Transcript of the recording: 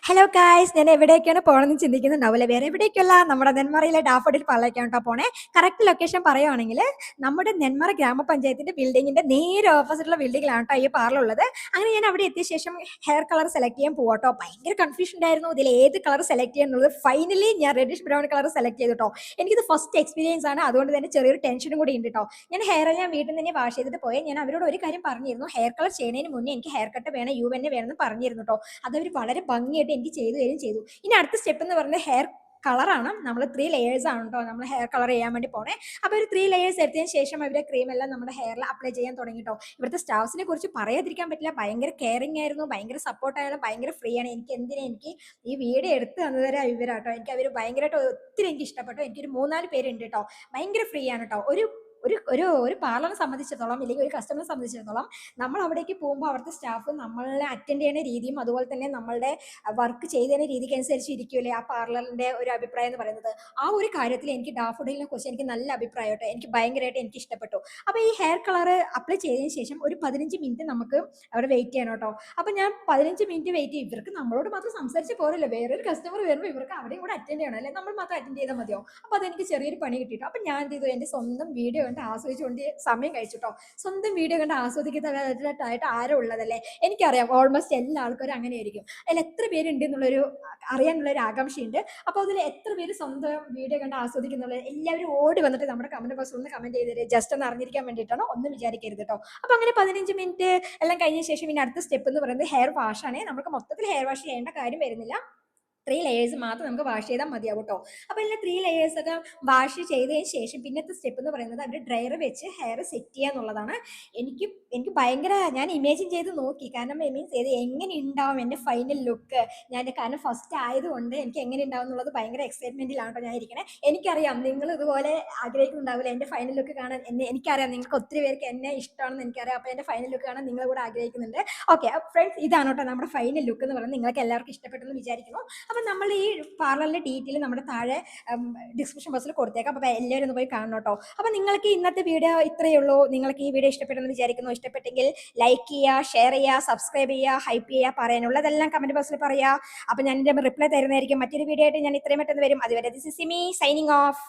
Hello guys, ഞാൻ എവിടേക്കാണ് പോകണമെന്ന് ചിന്തിക്കുന്നുണ്ടാവില്ലേ? വേറെ എവിടേക്കല്ല, നമ്മുടെ നെന്മറയിലെ ഡാഫോഡിൽ പാർലറിലേക്കാണ് കേട്ടോ പോണേ. കറക്റ്റ് ലൊക്കേഷൻ പറയുവാണെങ്കിൽ നമ്മുടെ നെന്മറ ഗ്രാമപഞ്ചായത്തിന്റെ ബിൽഡിങ്ങിന്റെ നേരെ ഓപ്പോസിറ്റുള്ള ബിൽഡിങ്ങിലാണ് കേട്ടോ ഈ പാർലർ ഉള്ളത്. അങ്ങനെ ഞാൻ അവിടെ എത്തിയ ശേഷം ഹെയർ കളർ സെലക്ട് ചെയ്യാൻ പോവാട്ടോ. ഭയങ്കര കൺഫ്യൂഷൻ ഉണ്ടായിരുന്നു ഇതിൽ ഏത് കളർ സെലക്ട് ചെയ്യാന്നുള്ളത്. ഫൈനലി ഞാൻ റെഡിഷ് ബ്രൗൺ കളർ സെലക്ട് ചെയ്തു കേട്ടോ. എനിക്കിത് ഫസ്റ്റ് എക്സ്പീരിയൻസ് ആണ്, അതുകൊണ്ട് തന്നെ ചെറിയൊരു ടെൻഷനും കൂടി ഉണ്ട് കേട്ടോ. ഞാൻ വീട്ടിൽ നിന്ന് തന്നെ വാഷ് ചെയ്തിട്ട് പോയി. ഞാൻ അവരോട് ഒരു കാര്യം പറഞ്ഞിരുന്നു, ഹെയർ കളർ ചെയ്യുന്നതിന് മുന്നേ എനിക്ക് ഹെയർ കട്ട് വേണം, യു തന്നെ വേണമെന്ന് പറഞ്ഞിരുന്നു കേട്ടോ. അതവർ വളരെ ഭംഗിയായിട്ട് എനിക്ക് ചെയ്തു തരും ചെയ്തു. ഇനി അടുത്ത സ്റ്റെപ്പ് എന്ന് പറയുന്നത് ഹെയർ കളറാണ്. നമ്മൾ 3 ലെയേഴ്സ് ആണ് കേട്ടോ നമ്മൾ ഹെയർ കളർ ചെയ്യാൻ വേണ്ടി പോണേ. അപ്പോൾ ഒരു 3 ലെയേഴ്സ് എടുത്തതിന് ശേഷം അവരുടെ ക്രീം എല്ലാം നമ്മുടെ ഹെയറിൽ അപ്ലൈ ചെയ്യാൻ തുടങ്ങി കേട്ടോ. ഇവിടുത്തെ സ്റ്റാഫ്സിനെ കുറിച്ച് പറയാതിരിക്കാൻ പറ്റില്ല. ഭയങ്കര കെയറിങ് ആയിരുന്നു, ഭയങ്കര സപ്പോർട്ടായാലും ഭയങ്കര ഫ്രീ ആണ്. എനിക്ക് ഈ വീഡിയോ എടുത്ത് തന്നവരെ ഇവരാട്ടോ. എനിക്ക് അവർ ഭയങ്കരമായിട്ട് ഒത്തിരി എനിക്ക് ഇഷ്ടപ്പെട്ടു. എനിക്കൊരു 3-4 പേരുണ്ട് കേട്ടോ. ഭയങ്കര ഫ്രീ ആണ് കേട്ടോ. ഒരു ഒരു ഒരു ഒരു പാർലറിനെ സംബന്ധിച്ചിടത്തോളം, അല്ലെങ്കിൽ ഒരു കസ്റ്റമറിനെ സംബന്ധിച്ചിടത്തോളം, നമ്മൾ അവിടേക്ക് പോകുമ്പോൾ അവിടുത്തെ സ്റ്റാഫ് നമ്മളെ അറ്റൻഡ് ചെയ്യുന്ന രീതിയും അതുപോലെ തന്നെ നമ്മളുടെ വർക്ക് ചെയ്തതിന്റെ രീതിക്ക് അനുസരിച്ച് ഇരിക്കുമല്ലേ ആ പാർലറിന്റെ ഒരു അഭിപ്രായം എന്ന് പറയുന്നത്. ആ ഒരു കാര്യത്തിൽ എനിക്ക് ഡാഫോഡിലിനെ കുറിച്ച് എനിക്ക് നല്ല അഭിപ്രായം കേട്ടോ. എനിക്ക് ഭയങ്കരമായിട്ട് എനിക്ക് ഇഷ്ടപ്പെട്ടു. അപ്പോൾ ഈ ഹെയർ കളർ അപ്ലൈ ചെയ്തതിന് ശേഷം ഒരു 15 മിനിറ്റ് നമുക്ക് അവിടെ വെയിറ്റ് ചെയ്യണം കേട്ടോ. അപ്പോൾ ഞാൻ 15 മിനിറ്റ് വെയിറ്റ് ചെയ്യും. ഇവർക്ക് നമ്മളോട് മാത്രം സംസാരിച്ച് പോരല്ലോ, വേറൊരു കസ്റ്റമർ വരുമ്പോൾ ഇവർക്ക് അവിടെയും കൂടെ അറ്റൻഡ് ചെയ്യണം അല്ലേ, നമ്മൾ മാത്രം അറ്റൻഡ് ചെയ്താൽ മതിയോ? അപ്പോൾ അതെനിക്ക് ചെറിയൊരു പണി കിട്ടിയിട്ടോ. അപ്പോൾ ഞാൻ എന്ത് ചെയ്തു, എൻ്റെ സ്വന്തം വീഡിയോ കണ്ട് ആസ്വദിച്ചുകൊണ്ട് സമയം കഴിച്ചിട്ടോ. സ്വന്തം വീഡിയോ കണ്ട് ആസ്വദിക്കുന്നതായിട്ട് ആരും ഉള്ളതല്ലേ. എനിക്കറിയാം ഓൾമോസ്റ്റ് എല്ലാ ആൾക്കാരും അങ്ങനെ ആയിരിക്കും. അതിൽ എത്ര പേരുണ്ട് എന്നുള്ളൊരു അറിയാനുള്ളൊരു ആകാംക്ഷയുണ്ട്. അപ്പോൾ അതിൽ എത്ര പേര് സ്വന്തം വീഡിയോ കണ്ട് ആസ്വദിക്കുന്നുള്ളത് എല്ലാവരും ഓടി വന്നിട്ട് നമ്മുടെ കമന്റ് ബോക്സിൽ ഒന്ന് കമന്റ് ചെയ്തേരെ, ജസ്റ്റ് ഒന്ന് അറിഞ്ഞിരിക്കാൻ വേണ്ടിയിട്ടാണോ, ഒന്നും വിചാരിക്കരുത് കേട്ടോ. അപ്പോൾ അങ്ങനെ 15 മിനിറ്റ് എല്ലാം കഴിഞ്ഞ ശേഷം പിന്നെ അടുത്ത സ്റ്റെപ്പ് എന്ന് പറയുന്നത് ഹെയർ വാഷ് ആണ്. നമുക്ക് മൊത്തത്തിൽ ഹെയർ വാഷ് ചെയ്യേണ്ട കാര്യം വരുന്നില്ല. 3 ലെയേഴ്സ് മാത്രം നമുക്ക് വാഷ് ചെയ്താൽ മതിയാവും കേട്ടോ. അപ്പോൾ ഇതിൽ 3 ലെയേഴ്സ് ഒക്കെ വാഷ് ചെയ്തതിന് ശേഷം പിന്നത്തെ സ്റ്റെപ്പ് എന്ന് പറയുന്നത് അവർ ഡ്രയർ വെച്ച് ഹെയർ സെറ്റ് ചെയ്യുക എന്നുള്ളതാണ്. എനിക്ക് എനിക്ക് ഭയങ്കര, ഞാൻ ഇമേജിൻ ചെയ്ത് നോക്കി. കാരണം മീൻസ് ഇത് എങ്ങനെ ഉണ്ടാവും എൻ്റെ ഫൈനൽ ലുക്ക്. കാരണം ഫസ്റ്റ് ആയതുകൊണ്ട് എനിക്ക് എങ്ങനെ ഉണ്ടാവും എന്നുള്ളത് ഭയങ്കര എക്സൈറ്റ്മെന്റിലാണ് കേട്ടോ ഞാൻ ഇരിക്കണേ. എനിക്കറിയാം നിങ്ങൾ ഇതുപോലെ ആഗ്രഹിക്കുന്നുണ്ടാവില്ല എൻ്റെ ഫൈനൽ ലുക്ക് കാണാൻ. എനിക്കറിയാം നിങ്ങൾക്ക് ഒത്തിരി പേർക്ക് എന്നെ ഇഷ്ടമാണെന്ന് എനിക്കറിയാം. അപ്പോൾ എൻ്റെ ഫൈനൽ ലുക്ക് കാണാൻ നിങ്ങൾ കൂടെ ആഗ്രഹിക്കുന്നുണ്ട്. ഓക്കെ ഫ്രണ്ട്സ്, ഇതാണ് കേട്ടോ നമ്മുടെ ഫൈനൽ ലുക്ക് എന്ന് പറയുന്നത്. നിങ്ങൾക്ക് എല്ലാവർക്കും ഇഷ്ടപ്പെട്ടെന്ന് വിചാരിക്കുന്നു. അപ്പം നമ്മൾ ഈ പാർലറിൻ്റെ ഡീറ്റെയിൽ നമ്മുടെ താഴെ ഡിസ്ക്രിപ്ഷൻ ബോക്സിൽ കൊടുത്തേക്കാം. അപ്പോൾ എല്ലാവരും ഒന്ന് പോയി കാണണം കേട്ടോ. അപ്പോൾ നിങ്ങൾക്ക് ഇന്നത്തെ വീഡിയോ ഇത്രയേ ഉള്ളൂ. നിങ്ങൾക്ക് ഈ വീഡിയോ ഇഷ്ടപ്പെട്ടെന്ന് വിചാരിക്കുന്നു. ഇഷ്ടപ്പെട്ടെങ്കിൽ ലൈക്ക് ചെയ്യുക, ഷെയർ ചെയ്യുക, സബ്സ്ക്രൈബ് ചെയ്യുക, ഹൈപ്പ് ചെയ്യുക, പറയാനുള്ളതെല്ലാം കമൻറ്റ് ബോക്സിൽ പറയുക. അപ്പോൾ ഞാൻ എൻ്റെ റിപ്ലൈ തരുന്നതായിരിക്കും. മറ്റൊരു വീഡിയോ ആയിട്ട് ഞാൻ ഇത്രയും പെട്ടെന്ന് വരും. അതുവരെ this is Simi signing off.